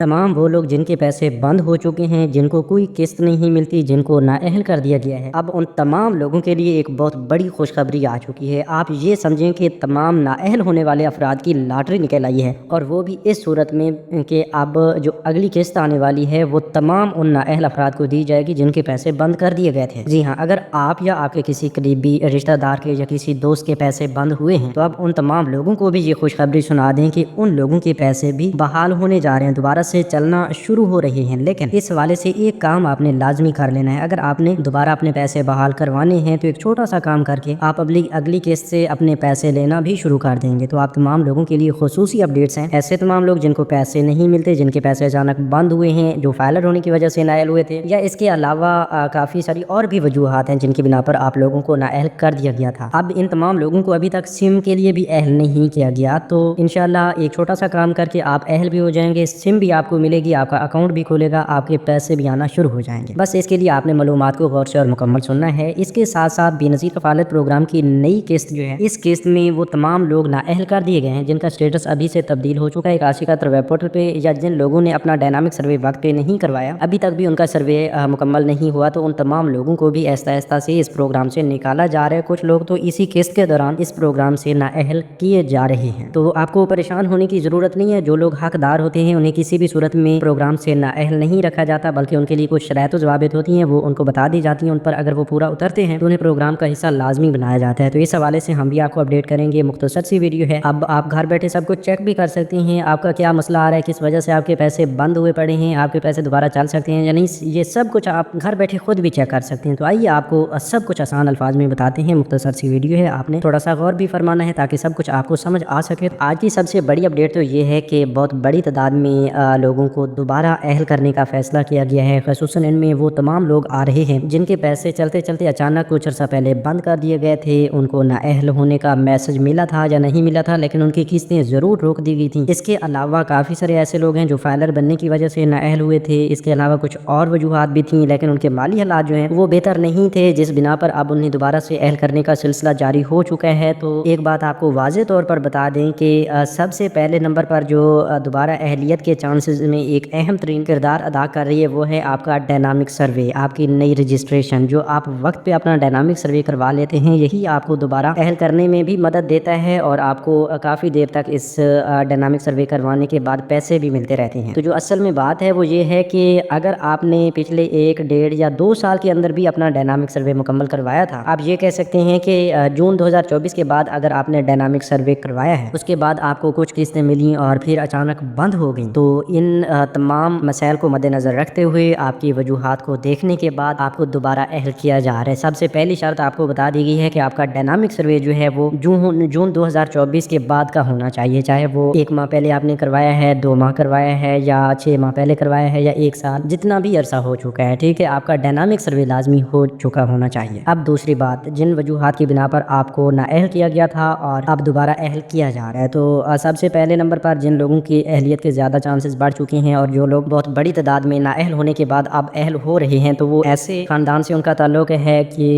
तमाम वो लोग जिनके पैसे बंद हो चुके हैं, जिनको कोई किस्त नहीं मिलती, जिनको नाअहल कर दिया गया है, अब उन तमाम लोगों के लिए एक बहुत बड़ी खुशखबरी आ चुकी है। आप ये समझें कि तमाम नाअहल होने वाले अफराद की लॉटरी निकल आई है, और वो भी इस सूरत में कि अब जो अगली किस्त आने वाली है वो तमाम उन नाअहल अफराद को दी जाएगी जिनके पैसे बंद कर दिए गए थे। जी हाँ, अगर आप या आपके किसी करीबी रिश्तेदार के या किसी दोस्त के पैसे बंद हुए हैं तो अब उन तमाम लोगों को भी ये खुशखबरी सुना दें कि उन लोगों के पैसे भी बहाल होने जा रहे हैं, दोबारा से चलना शुरू हो रही हैं। लेकिन इस वाले से एक काम आपने लाजमी कर लेना है। अगर आपने दोबारा अपने पैसे बहाल करवाने हैं तो एक छोटा सा काम करके आप अगली किस्त से अपने पैसे लेना भी शुरू कर देंगे। तो आप तमाम लोगों के लिए खुसूसी अपडेट्स हैं। ऐसे तमाम लोग जिनको पैसे नहीं मिलते, जिनके पैसे अचानक बंद हुए हैं, जो फाइलर होने की वजह से नाअहल हुए थे, या इसके अलावा काफ़ी सारी और भी वजूहात हैं जिनकी बिना पर आप लोगों को नाअहल कर दिया गया था। अब इन तमाम लोगों को अभी तक सिम के लिए भी अहल नहीं किया गया, तो इंशाल्लाह एक छोटा सा काम करके आप अहल भी हो जाएंगे, सिम भी आपको मिलेगी, आपका अकाउंट भी खुलेगा, आपके पैसे भी आना शुरू हो जाएंगे। बस इसके लिए आपने मालूमात को गौर से और मुकम्मल सुनना है। इसके साथ साथ बेनज़ीर कफालत प्रोग्राम की नई किस्त जो है, इस किस्त में वो तमाम लोग नाअहल कर दिए गए हैं जिनका स्टेटस अभी से तब्दील हो चुका है 81 वेब पोर्टल पे, या जिन लोगों ने अपना डायनामिक सर्वे वक्त पे नहीं करवाया, अभी तक भी उनका सर्वे मुकम्मल नहीं हुआ, तो उन तमाम लोगों को भी आहिस्ता आहिस्ता से इस प्रोग्राम से निकाला जा रहा है। कुछ लोग तो इसी किस्त के दौरान इस प्रोग्राम से नाअहल किए जा रहे हैं। तो आपको परेशान होने की ज़रूरत नहीं है। जो लोग हकदार होते हैं उन्हें किसी भी सूरत में प्रोग्राम से नाअहल नहीं रखा जाता, बल्कि उनके लिए कुछ शराइत ज़वाबित होती हैं, वो उनको बता दी जाती हैं। उन पर अगर वो पूरा उतरते हैं तो उन्हें प्रोग्राम का हिस्सा लाजमी बनाया जाता है। तो इस हवाले से हम भी आपको अपडेट करेंगे। मुख्तसर सी वीडियो है, अब आप घर बैठे सब कुछ चेक भी कर सकती हैं। आपका क्या मसला आ रहा है, किस वजह से आपके पैसे बंद हुए पड़े हैं, आपके पैसे दोबारा चल सकते हैं या नहीं, ये सब कुछ आप घर बैठे खुद भी चेक कर सकते हैं। तो आइए आपको सब कुछ आसान अल्फाज में बताते हैं। मुख्तसर सी वीडियो है, आपने थोड़ा सा गौर भी फरमाना है ताकि सब कुछ आपको समझ आ सके। आज की सबसे बड़ी अपडेट तो ये है कि बहुत बड़ी तादाद में लोगों को दोबारा अहल करने का फैसला किया गया है। ख़ुसूसन इनमें वो तमाम लोग आ रहे हैं जिनके पैसे चलते चलते अचानक कुछ अर्सा पहले बंद कर दिए गए थे। उनको नाअहल होने का मैसेज मिला था या नहीं मिला था, लेकिन उनकी किस्तें ज़रूर रोक दी गई थी। इसके अलावा काफ़ी सारे ऐसे लोग हैं जो फाइलर बनने की वजह से नाअहल हुए थे। इसके अलावा कुछ और वजूहात भी थी, लेकिन उनके माली हालात जो हैं वो बेहतर नहीं थे, जिस बिना पर अब उन्हें दोबारा से अहल करने का सिलसिला जारी हो चुका है। तो एक बात आपको वाज़े तौर पर बता दें कि सबसे पहले नंबर पर जो दोबारा अहलियत के चांसेस में एक अहम तरीन किरदार अदा कर रही है वो है आपका डायनामिक सर्वे, आपकी नई रजिस्ट्रेशन। जो आप वक्त पे अपना डायनामिक सर्वे करवा लेते हैं, यही आपको दोबारा अहल करने में भी मदद देता है, और आपको काफ़ी देर तक इस डायनामिक सर्वे करवाने के बाद पैसे भी मिलते रहते हैं। तो जो असल में बात है वो ये है कि अगर आपने पिछले 1, 1.5 या 2 साल के अंदर भी अपना डायनामिक सर्वे मुकम्मल करवाया था, आप ये कह सकते हैं कि जून 2024 के बाद अगर आपने डायनामिक सर्वे करवाया है, उसके बाद आपको कुछ किस्तें मिली और फिर अचानक बंद हो गई, तो इन तमाम मसाइल को मद्देनज़र रखते हुए, आपकी वजूहात को देखने के बाद आपको दोबारा अहल किया जा रहा है। सबसे पहली शर्त आपको बता दी गई है कि आपका डायनामिक सर्वे जो है वो जून 2024 के बाद का होना चाहिए, चाहे वो 1 माह पहले आपने करवाया है, 2 माह करवाया है, या 6 माह पहले करवाया है, या 1 साल, जितना भी अरसा हो चुका है, ठीक है, आपका डायनामिक सर्वे लाजमी हो चुका होना चाहिए। अब दूसरी बात, जिन वजूहात की बिना पर आपको नाअहल किया गया था और अब दोबारा अहल किया जा रहा है, तो सबसे पहले नंबर पर जिन लोगों की अहलियत के ज़्यादा चांसेस बढ़ चुके हैं और जो लोग बहुत बड़ी तादाद में नाअहल होने के बाद अब अहल हो रहे हैं, तो वो ऐसे ख़ानदान से उनका ताल्लुक़ है कि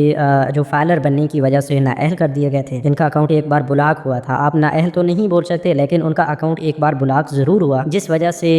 जो फाइलर बनने की वजह से नाअहल कर दिए गए थे, जिनका अकाउंट एक बार ब्लॉक हुआ था। आप नाअहल तो नहीं बोल सकते, लेकिन उनका अकाउंट एक बार ब्लॉक ज़रूर हुआ, जिस वजह से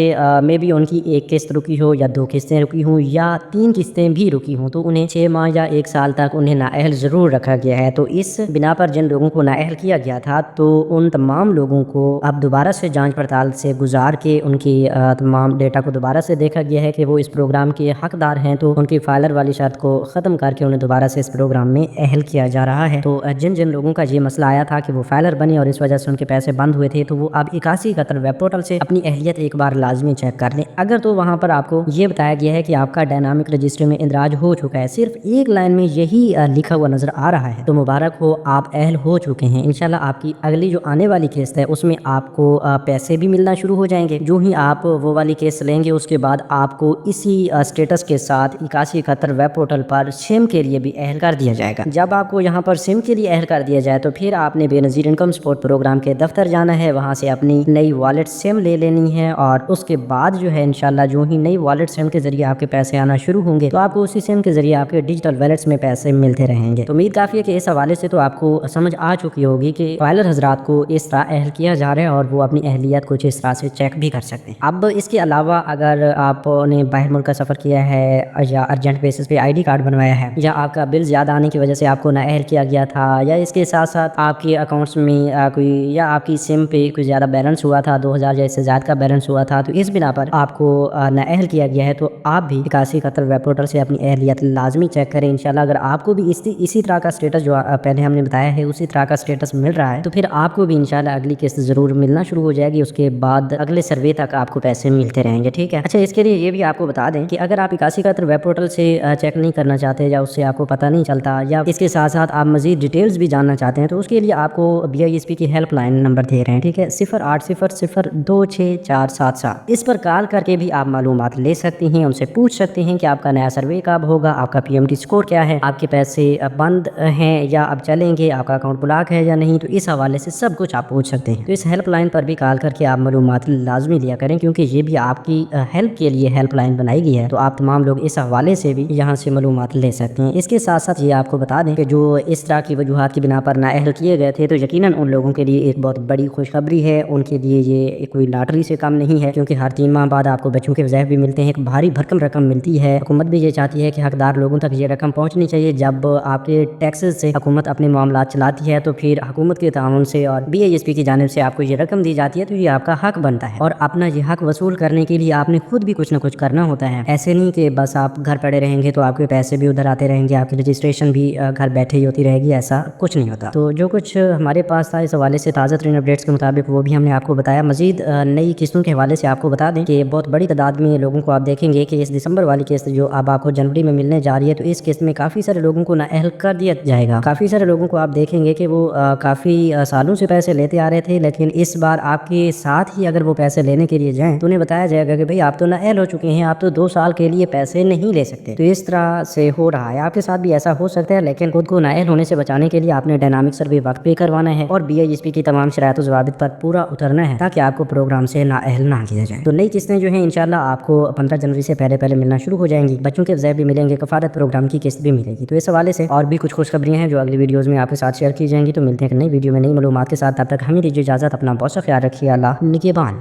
मे बी उनकी 1 किस्त रुकी हो या 2 किस्तें रुकी हों या 3 किस्तें भी रुकी हों, तो उन्हें 6 माह या 1 साल तक उन्हें नाअहल ज़रूर रखा गया है। तो इस बिना पर जिन लोगों को नाअहल किया गया था, तो उन तमाम लोगों को अब दोबारा से जाँच पड़ताल से गुजार के उनकी तमाम डेटा को दोबारा से देखा गया है कि वो इस प्रोग्राम के हकदार हैं, तो उनकी फाइलर वाली शर्त को ख़त्म करके उन्हें दोबारा से इस प्रोग्राम में अहल किया जा रहा है। तो जिन जिन लोगों का ये मसला आया था कि वो फाइलर बने और इस वजह से उनके पैसे बंद हुए थे, तो वो अब 81 वेब पोर्टल से अपनी अहलियत एक बार लाजमी चेक कर लें। अगर तो वहाँ पर आपको ये बताया गया है कि आपका डायनामिक रजिस्ट्री में इंदराज हो चुका है, सिर्फ एक लाइन में यही लिखा हुआ नजर आ रहा है, तो मुबारक हो, आप अहल हो चुके हैं। इंशाल्लाह आपकी अगली जो आने वाली किस्त है उसमें आपको पैसे भी मिलना शुरू हो जाएंगे। जो ही आप वो वाली किस्त लेंगे, उसके बाद आपको इसी स्टेटस के साथ 81 वेब पोर्टल पर सिम के लिए भी अहल कर दिया जाएगा। जब आपको यहाँ पर सिम के लिए अहल कर दिया जाए, तो फिर आपने बेनज़ीर इनकम सपोर्ट प्रोग्राम के दफ्तर जाना है, वहाँ से अपनी नई वॉलेट सिम ले लेनी है, और उसके बाद जो है इंशाल्लाह जो ही नई वॉलेट सिम के जरिए आपके पैसे आना शुरू होंगे, तो आपको उसी सिम के जरिए आपके डिजिटल वॉलेट्स में पैसे मिलते रहेंगे। तो उम्मीद काफ़ी है कि इस हवाले से तो आपको समझ आ चुकी होगी कि फाइलर हजरात को इस तरह अहल किया जा रहा है और वो अपनी अहलियत कुछ इस तरह से चेक भी कर सकते हैं। اب اس کے علاوہ اگر آپ نے باہر ملک کا سفر کیا ہے یا ارجنٹ بیسس پہ ID کارڈ بنوایا ہے یا آپ کا بل زیادہ آنے کی وجہ سے آپ کو نااہل کیا گیا تھا یا اس کے ساتھ ساتھ آپ کے اکاؤنٹس میں کوئی یا آپ کی سم پہ کوئی زیادہ بیلنس ہوا تھا 2000 یا اس سے زیادہ کا بیلنس ہوا تھا تو اس بنا پر آپ کو نااہل کیا گیا ہے تو آپ بھی 8171 ویب پورٹل سے اپنی اہلیت لازمی چیک کریں انشاءاللہ۔ اگر آپ کو بھی اسی طرح کا سٹیٹس جو پہلے ہم نے بتایا ہے اسی طرح کا سٹیٹس مل رہا ہے تو پھر آپ کو بھی انشاءاللہ اگلی قسط ضرور ملنا شروع ہو جائے گی، اس کے بعد اگلے سروے تک آپ کو پیسے ملتے رہیں گے، ٹھیک ہے۔ اچھا اس کے لیے یہ بھی آپ کو بتا دیں کہ اگر آپ 8171 ویب پورٹل سے چیک نہیں کرنا چاہتے یا اس سے آپ کو پتہ نہیں چلتا یا اس کے ساتھ ساتھ آپ مزید ڈیٹیلز بھی جاننا چاہتے ہیں تو اس کے لیے آپ کو BISP کی ہیلپ لائن نمبر دے رہے ہیں، ٹھیک ہے، 0800026477۔ اس پر کال کر کے بھی آپ معلومات لے سکتے ہیں، ان سے پوچھ سکتے ہیں کہ آپ کا نیا سروے کب ہوگا، آپ کا PMT سکور کیا ہے، آپ کے پیسے بند ہیں یا اب چلیں گے، آپ کا اکاؤنٹ بلاک ہے یا نہیں، تو اس حوالے سے سب کچھ آپ پوچھ سکتے ہیں۔ تو اس ہیلپ لائن پر بھی کال کر کے آپ معلومات لازمی لیا کریں کیونکہ یہ بھی آپ کی ہیلپ کے لیے ہیلپ لائن بنائی گئی ہے، تو آپ تمام لوگ اس حوالے سے بھی یہاں سے معلومات لے سکتے ہیں۔ اس کے ساتھ ساتھ یہ آپ کو بتا دیں کہ جو اس طرح کی وجوہات کی بنا پر نااہل کیے گئے تھے تو یقیناً ان لوگوں کے لیے ایک بہت بڑی خوشخبری ہے، ان کے لیے یہ کوئی لاٹری سے کم نہیں ہے کیونکہ ہر 3 ماہ بعد آپ کو بچوں کے وظائف بھی ملتے ہیں، ایک بھاری بھرکم رقم ملتی ہے۔ حکومت بھی یہ چاہتی ہے کہ حقدار لوگوں تک یہ رقم پہنچنی چاہیے۔ جب آپ کے ٹیکسز سے حکومت اپنے معاملات چلاتی ہے تو پھر حکومت کے تعاون سے اور BISP کی جانب سے آپ کو یہ رقم دی جاتی ہے تو یہ آپ کا حق بنتا ہے، اور اپنا یہ حق وصول کرنے کے لیے آپ نے خود بھی کچھ نہ کچھ کرنا ہوتا ہے۔ ایسے نہیں کہ بس آپ گھر پڑے رہیں گے تو آپ کے پیسے بھی ادھر آتے رہیں گے، آپ کی رجسٹریشن بھی گھر بیٹھے ہی ہوتی رہے گی، ایسا کچھ نہیں ہوتا۔ تو جو کچھ ہمارے پاس تھا اس حوالے سے تازہ ترین اپڈیٹس کے مطابق وہ بھی ہم نے آپ کو بتایا۔ مزید نئی قسطوں کے حوالے سے آپ کو بتا دیں کہ بہت بڑی تعداد میں لوگوں کو آپ دیکھیں گے کہ اس دسمبر والی قسط جو اب آپ کو جنوری میں ملنے جا رہی ہے تو اس قسط میں کافی سارے لوگوں کو نااہل کر دیا جائے گا۔ کافی سارے لوگوں کو آپ دیکھیں گے کہ وہ کافی سالوں سے پیسے لیتے آ رہے تھے لیکن اس بار آپ کے ساتھ ہی اگر وہ پیسے لینے کے لیے جائیں تو انہیں بتایا جائے گا کہ بھئی آپ تو نااہل ہو چکے ہیں، آپ تو 2 سال کے لیے پیسے نہیں لے سکتے۔ تو اس طرح سے ہو رہا ہے، آپ کے ساتھ بھی ایسا ہو سکتا ہے، لیکن خود کو نااہل ہونے سے بچانے کے لیے آپ نے ڈائنامک سروے وقت پہ کروانا ہے اور BISP کی تمام شرائط و ضوابط پر پورا اترنا ہے تاکہ آپ کو پروگرام سے نااہل نہ کیا جائے۔ تو نئی قسطیں جو ہیں انشاءاللہ آپ کو 15 جنوری سے پہلے ملنا شروع ہو جائیں گی، بچوں کے وظائف بھی ملیں گے، کفالت پروگرام کی قسط بھی ملے گی۔ تو اس حوالے سے اور بھی کچھ خوشخبریاں ہیں جو اگلی ویڈیوز میں آپ کے ساتھ شیئر کی جائیں گی، تو ملتے ہیں ایک نئی ویڈیو میں نئی معلومات کے ساتھ، تب تک ہمیں دیجیے اجازت، اپنا بہت سا خیال رکھیے، اللہ نگہبان۔